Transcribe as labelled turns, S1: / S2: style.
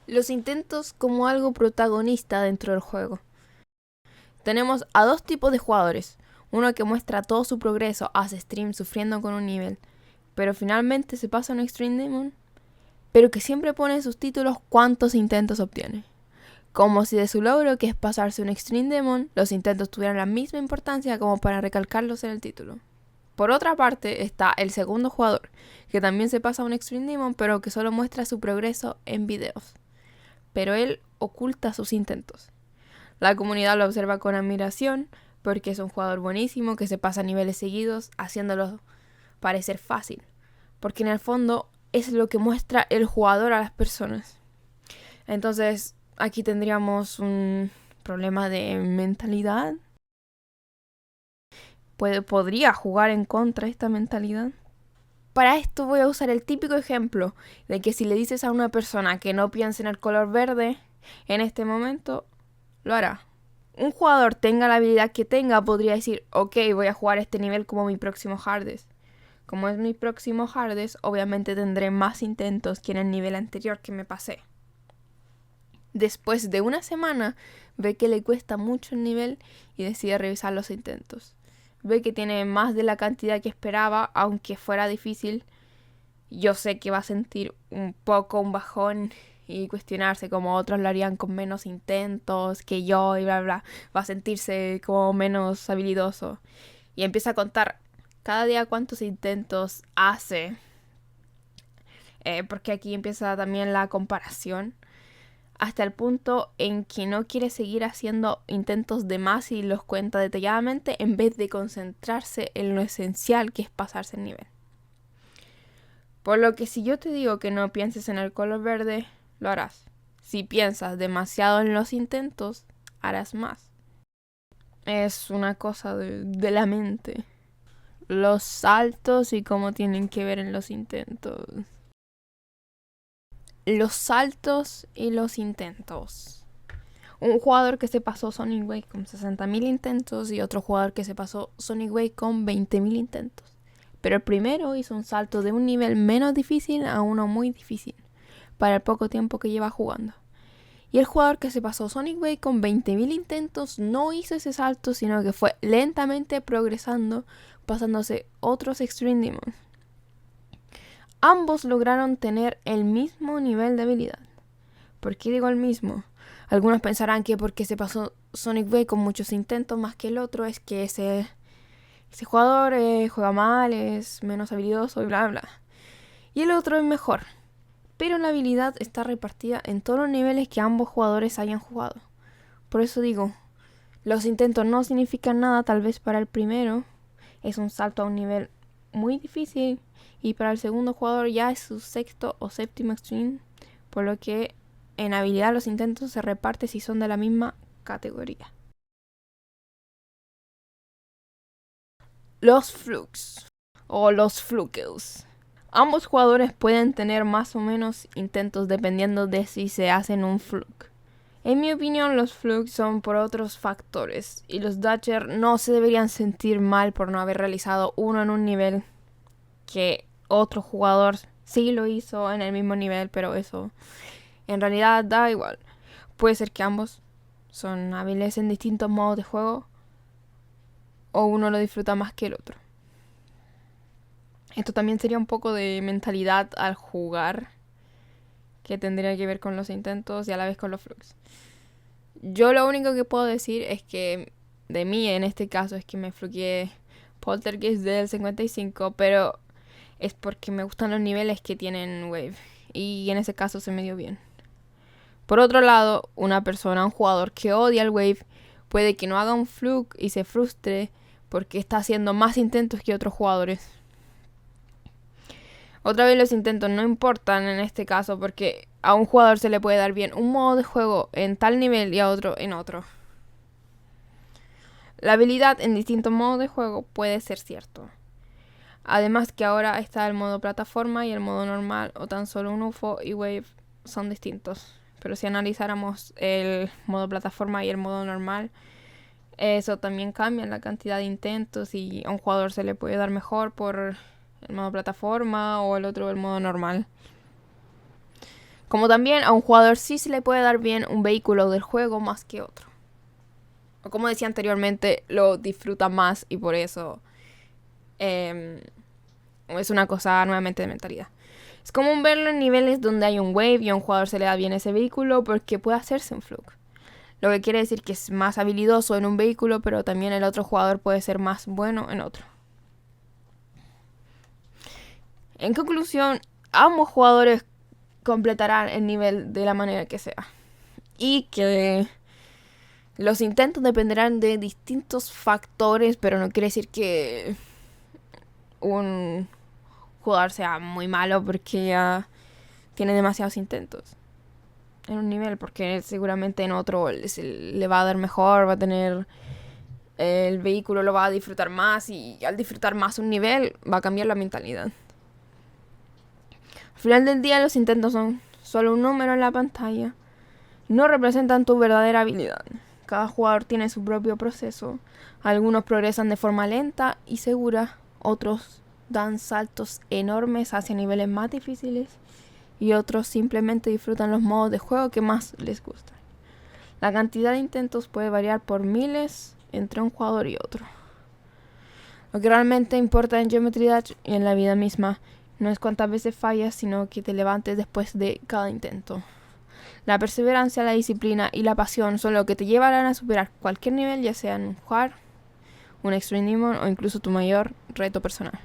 S1: Los intentos como algo protagonista dentro del juego. Tenemos a dos tipos de jugadores. Uno que muestra todo su progreso, hace stream sufriendo con un nivel, pero finalmente se pasa a un Extreme Demon, pero que siempre pone en sus títulos cuántos intentos obtiene. Como si de su logro, que es pasarse un Extreme Demon, los intentos tuvieran la misma importancia como para recalcarlos en el título. Por otra parte está el segundo jugador, que también se pasa a un Extreme Demon, pero que solo muestra su progreso en videos. Pero él oculta sus intentos. La comunidad lo observa con admiración porque es un jugador buenísimo que se pasa a niveles seguidos haciéndolo parecer fácil. Porque en el fondo es lo que muestra el jugador a las personas. Entonces aquí tendríamos un problema de mentalidad. ¿Podría jugar en contra de esta mentalidad? Para esto voy a usar el típico ejemplo de que si le dices a una persona que no piense en el color verde, en este momento lo hará. Un jugador tenga la habilidad que tenga podría decir, ok, voy a jugar este nivel como mi próximo Hardest. Como es mi próximo Hardest, obviamente tendré más intentos que en el nivel anterior que me pasé. Después de una semana, ve que le cuesta mucho el nivel y decide revisar los intentos. Ve que tiene más de la cantidad que esperaba, aunque fuera difícil. Yo sé que va a sentir un poco un bajón y cuestionarse como otros lo harían con menos intentos que yo y bla bla. Va a sentirse como menos habilidoso. Y empieza a contar cada día cuántos intentos hace. Porque aquí empieza también la comparación. Hasta el punto en que no quiere seguir haciendo intentos de más y los cuenta detalladamente en vez de concentrarse en lo esencial que es pasarse el nivel. Por lo que si yo te digo que no pienses en el color verde, lo harás. Si piensas demasiado en los intentos, harás más. Es una cosa de la mente. Los saltos y cómo tienen que ver en los intentos. Los saltos y los intentos. Un jugador que se pasó Sonic Wave con 60.000 intentos y otro jugador que se pasó Sonic Wave con 20.000 intentos. Pero el primero hizo un salto de un nivel menos difícil a uno muy difícil, para el poco tiempo que lleva jugando. Y el jugador que se pasó Sonic Wave con 20.000 intentos no hizo ese salto, sino que fue lentamente progresando, pasándose otros Extreme Demons. Ambos lograron tener el mismo nivel de habilidad. ¿Por qué digo el mismo? Algunos pensarán que porque se pasó Sonic Wave con muchos intentos más que el otro es que ese jugador juega mal, es menos habilidoso y bla bla. Y el otro es mejor. Pero la habilidad está repartida en todos los niveles que ambos jugadores hayan jugado. Por eso digo, los intentos no significan nada tal vez para el primero. Es un salto a un nivel muy difícil. Y para el segundo jugador ya es su sexto o séptimo extreme. Por lo que en habilidad los intentos se reparten si son de la misma categoría. Los flukes o los flukes. Ambos jugadores pueden tener más o menos intentos dependiendo de si se hacen un fluke. En mi opinión, los flukes son por otros factores y los Dutcher no se deberían sentir mal por no haber realizado uno en un nivel que otro jugador sí lo hizo en el mismo nivel, pero eso en realidad da igual. Puede ser que ambos son hábiles en distintos modos de juego o uno lo disfruta más que el otro. Esto también sería un poco de mentalidad al jugar, que tendría que ver con los intentos y a la vez con los flux. Yo lo único que puedo decir es que de mí en este caso es que me fluqueé Poltergeist del 55, pero es porque me gustan los niveles que tienen Wave y en ese caso se me dio bien. Por otro lado, una persona, un jugador que odia el Wave, puede que no haga un fluke y se frustre porque está haciendo más intentos que otros jugadores. Otra vez los intentos no importan en este caso porque a un jugador se le puede dar bien un modo de juego en tal nivel y a otro en otro. La habilidad en distintos modos de juego puede ser cierto. Además que ahora está el modo plataforma y el modo normal o tan solo un UFO y Wave son distintos. Pero si analizáramos el modo plataforma y el modo normal, eso también cambia la cantidad de intentos y a un jugador se le puede dar mejor por el modo plataforma o el otro el modo normal. Como también a un jugador sí se le puede dar bien un vehículo del juego más que otro. O como decía anteriormente, lo disfruta más y por eso es una cosa nuevamente de mentalidad. Es común verlo en niveles donde hay un wave y a un jugador se le da bien ese vehículo porque puede hacerse un fluke. Lo que quiere decir que es más habilidoso en un vehículo, pero también el otro jugador puede ser más bueno en otro. En conclusión, ambos jugadores completarán el nivel de la manera que sea. Y que los intentos dependerán de distintos factores, pero no quiere decir que un jugador sea muy malo porque ya tiene demasiados intentos en un nivel, porque seguramente en otro le va a dar mejor, va a tener el vehículo, lo va a disfrutar más y al disfrutar más un nivel va a cambiar la mentalidad. Al final del día los intentos son solo un número en la pantalla, no representan tu verdadera habilidad. Cada jugador tiene su propio proceso, algunos progresan de forma lenta y segura, otros dan saltos enormes hacia niveles más difíciles y otros simplemente disfrutan los modos de juego que más les gustan. La cantidad de intentos puede variar por miles entre un jugador y otro. Lo que realmente importa en Geometry Dash y en la vida misma no es cuántas veces fallas, sino que te levantes después de cada intento. La perseverancia, la disciplina y la pasión son lo que te llevarán a superar cualquier nivel, ya sea en un hard, un extreme demon o incluso tu mayor reto personal.